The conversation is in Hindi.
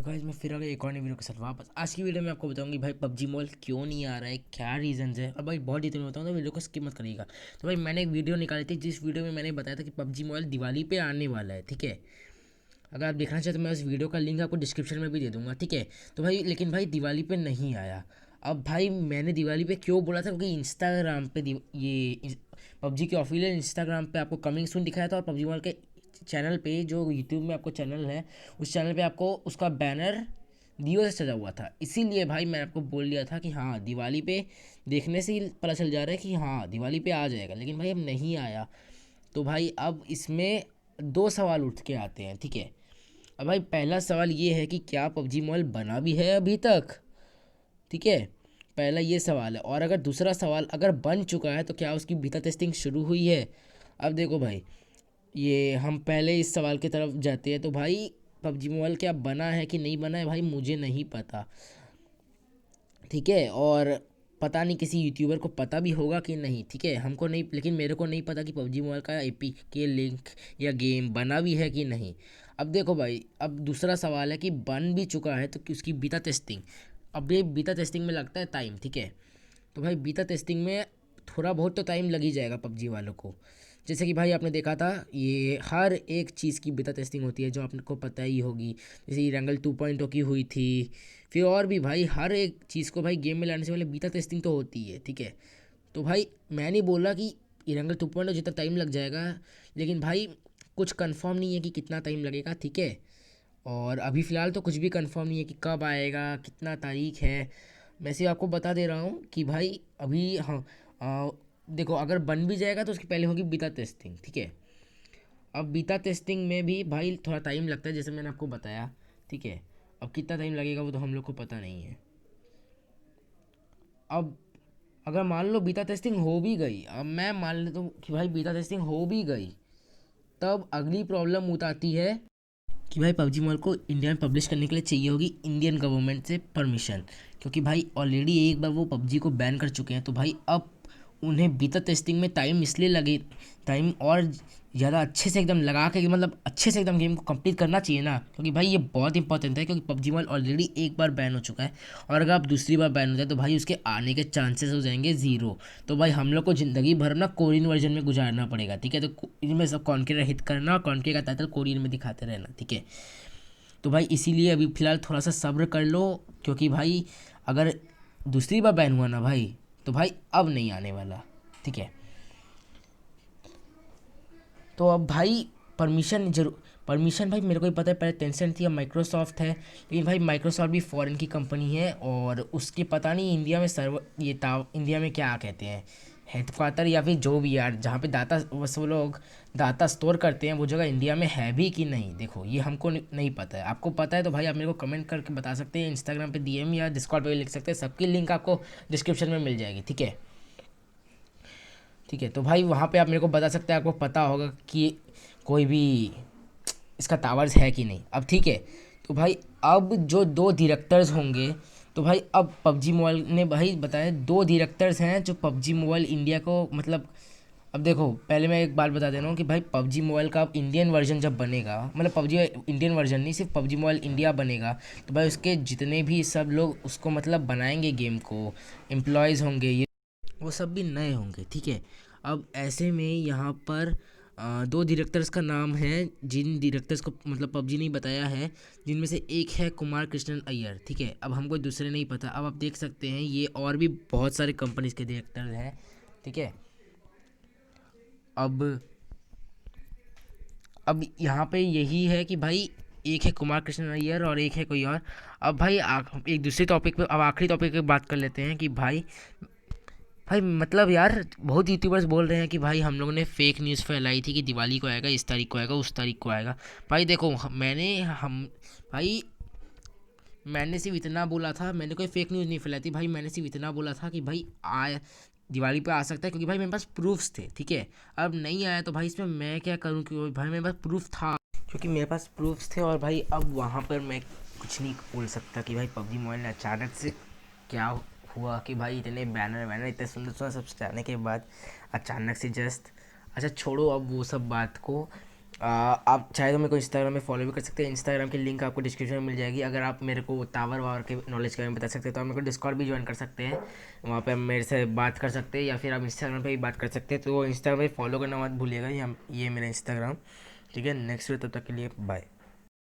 गाइस मैं फिर आ गया एक और नई वीडियो के साथ वापस। आज की वीडियो में आपको बताऊंगी भाई पबजी मॉल क्यों नहीं आ रहा है, क्या रीजंस है। और भाई बहुत डिटेल में बताऊंगा तो वीडियो को स्किप मत करिएगा। तो भाई मैंने एक वीडियो निकाली थी जिस वीडियो में मैंने बताया था कि पबजी मॉल दिवाली पे आने वाला है, ठीक है। अगर आप देखना चाहते तो मैं उस वीडियो का लिंक आपको डिस्क्रिप्शन में भी दे दूंगा, ठीक है। तो भाई लेकिन भाई दिवाली पे नहीं आया। अब भाई मैंने दिवाली पे क्यों बोला था, क्योंकि इंस्टाग्राम पे ये पबजी के ऑफिशियल इंस्टाग्राम पे आपको कमिंग सून दिखाया था, और पबजी मॉल के चैनल पे जो यूट्यूब में आपको चैनल है उस चैनल पे आपको उसका बैनर दियो से सजा हुआ था। इसीलिए भाई मैं आपको बोल दिया था कि हाँ दिवाली पे देखने से ही पता चल जा रहा है कि हाँ दिवाली पे आ जाएगा, लेकिन भाई अब नहीं आया। तो भाई अब इसमें दो सवाल उठ के आते हैं, ठीक है। अब भाई पहला सवाल ये है कि क्या पबजी मॉल बना भी है अभी तक, ठीक है। पहला ये सवाल है। और अगर दूसरा सवाल, अगर बन चुका है तो क्या उसकी बीटा टेस्टिंग शुरू हुई है। अब देखो भाई, ये हम पहले इस सवाल की तरफ जाते हैं। तो भाई पबजी मोबाइल क्या बना है कि नहीं बना है भाई मुझे नहीं पता, ठीक है। और पता नहीं किसी यूट्यूबर को पता भी होगा कि नहीं, ठीक है। हमको नहीं, लेकिन मेरे को नहीं पता कि पबजी मोबाइल का एपी के लिंक या गेम बना भी है कि नहीं। अब देखो भाई, अब दूसरा सवाल है कि बन भी चुका है तो कि उसकी बीटा टेस्टिंग, अब ये बीटा टेस्टिंग में लगता है टाइम, ठीक है। तो भाई बीटा टेस्टिंग में थोड़ा बहुत तो टाइम लग ही जाएगा पबजी वालों को। जैसे कि भाई आपने देखा था ये हर एक चीज़ की बीटा टेस्टिंग होती है जो आपको पता ही होगी। जैसे ये रंगल 2.0 की हुई थी, फिर और भी भाई हर एक चीज़ को भाई गेम में लाने से पहले बीटा टेस्टिंग तो होती है, ठीक है। तो भाई मैं नहीं बोल रहा कि ये रंगल 2.0 जितना टाइम लग जाएगा, लेकिन भाई कुछ कंफर्म नहीं है कि कितना टाइम लगेगा, ठीक है। और अभी फ़िलहाल तो कुछ भी कंफर्म नहीं है कि कब आएगा, कितना तारीख है। मैं सिर्फ आपको बता दे रहा हूँ कि भाई अभी हाँ, आ, देखो अगर बन भी जाएगा तो उसकी पहले होगी बीटा टेस्टिंग, ठीक है। अब बीटा टेस्टिंग में भी भाई थोड़ा टाइम लगता है जैसे मैंने आपको बताया, ठीक है। अब कितना टाइम लगेगा वो तो हम लोग को पता नहीं है। अब अगर मान लो बीटा टेस्टिंग हो भी गई, अब मैं मान लेता हूँ कि भाई बीटा टेस्टिंग हो भी गई, तब अगली प्रॉब्लम उठाती है कि भाई पबजी मॉल को इंडिया में पब्लिश करने के लिए चाहिए होगी इंडियन गवर्नमेंट से परमिशन। क्योंकि भाई ऑलरेडी एक बार वो पबजी को बैन कर चुके हैं, तो भाई अब उन्हें बीटा टेस्टिंग में टाइम इसलिए लगे, टाइम और ज़्यादा अच्छे से एकदम लगा के, मतलब अच्छे से एकदम गेम को कंप्लीट करना चाहिए ना। क्योंकि भाई ये बहुत इंपॉर्टेंट है, क्योंकि पबजी मॉल ऑलरेडी एक बार बैन हो चुका है, और अगर आप दूसरी बार बैन हो जाए तो भाई उसके आने के चांसेस हो जाएंगे ज़ीरो। तो भाई हम लोग को ज़िंदगी भर ना कोरियन वर्जन में गुजारना पड़ेगा, ठीक है। तो इनमें सब कॉन्करेर हिट करना और कॉन्करेर का टाइटल कोरियन में दिखाते रहना, ठीक है। तो भाई इसीलिए अभी फ़िलहाल थोड़ा सा सब्र कर लो, क्योंकि भाई अगर दूसरी बार बैन हुआ ना भाई, तो भाई अब नहीं आने वाला, ठीक है। तो अब भाई परमिशन जरूर, परमिशन भाई मेरे को ही पता है, पहले टेंसेंट थी अब माइक्रोसॉफ्ट है। लेकिन भाई माइक्रोसॉफ्ट भी फॉरेन की कंपनी है, और उसके पता नहीं इंडिया में सर्वर ये इंडिया में क्या कहते हैं, हेडक्वार्टर या फिर जो भी यार जहाँ पे डाटा बस वो लोग डाटा स्टोर करते हैं, वो जगह इंडिया में है भी कि नहीं, देखो ये हमको नहीं पता है। आपको पता है तो भाई आप मेरे को कमेंट करके बता सकते हैं, इंस्टाग्राम पे डीएम या डिस्कॉर्ड पे भी लिख सकते हैं, सबकी लिंक आपको डिस्क्रिप्शन में मिल जाएगी, ठीक है। ठीक है, तो भाई वहाँ पे आप मेरे को बता सकते हैं, आपको पता होगा कि कोई भी इसका टावर्स है कि नहीं। अब ठीक है, तो भाई अब जो दो डायरेक्टर्स होंगे, तो भाई अब पबजी मोबाइल ने भाई बताया दो डायरेक्टर्स हैं जो पबजी मोबाइल इंडिया को मतलब, अब देखो पहले मैं एक बात बता दे रहा हूँ कि भाई पबजी मोबाइल का अब इंडियन वर्जन जब बनेगा, मतलब पबजी इंडियन वर्जन नहीं सिर्फ पबजी मोबाइल इंडिया बनेगा, तो भाई उसके जितने भी सब लोग उसको मतलब बनाएंगे गेम को, एम्प्लॉयज़ होंगे ये, वो सब भी नए होंगे, ठीक है। अब ऐसे में यहाँ पर दो डायरेक्टर्स का नाम है, जिन डायरेक्टर्स को मतलब पबजी नहीं बताया है, जिनमें से एक है कुमार कृष्णन अय्यर, ठीक है। अब हमको दूसरे नहीं पता। अब आप देख सकते हैं ये और भी बहुत सारे कंपनीज के डायरेक्टर हैं, ठीक है। अब अब यहाँ पे यही है कि भाई एक है कुमार कृष्णन अय्यर और एक है कोई और। अब भाई एक दूसरे टॉपिक पे, अब आखिरी टॉपिक पे बात कर लेते हैं कि भाई भाई मतलब यार बहुत यूट्यूबर्स बोल रहे हैं कि भाई हम लोगों ने फेक न्यूज़ फैलाई थी कि दिवाली को आएगा, इस तारीख को आएगा, उस तारीख को आएगा। भाई देखो मैंने हम भाई मैंने सिर्फ इतना बोला था, मैंने कोई फेक न्यूज़ नहीं फैलाई थी भाई। मैंने सिर्फ इतना बोला था कि भाई आए दिवाली पे आ सकता है, क्योंकि भाई मेरे पास प्रूफ्स थे, ठीक है। अब नहीं आया तो भाई इसमें मैं क्या करूँ, क्योंकि भाई मेरे पास प्रूफ था, क्योंकि मेरे पास प्रूफ्स थे। और भाई अब वहाँ पर मैं कुछ नहीं बोल सकता कि भाई पबजी मोबाइल ने अचानक से क्या हुआ कि भाई इतने बैनर वैनर इतने सुंदर सुंदर सब सजाने के बाद अचानक से जस्ट, अच्छा छोड़ो अब वो सब बात को। आप चाहे तो मेरे को इंस्टाग्राम में फॉलो भी कर सकते हैं। इंस्टाग्राम की लिंक आपको डिस्क्रिप्शन में मिल जाएगी। अगर आप मेरे को टावर वावर के नॉलेज के बारे में बता सकते हैं तो आप मेरे को डिस्कॉर्ड भी ज्वाइन कर सकते हैं। वहाँ पे आप मेरे से बात कर सकते हैं, या फिर आप इंस्टाग्राम पे भी बात कर सकते हैं। तो इंस्टाग्राम पे फॉलो करना मत भूलिएगा। ये मेरा इंस्टाग्राम। ठीक है, नेक्स्ट वीडियो तब तक के लिए बाय।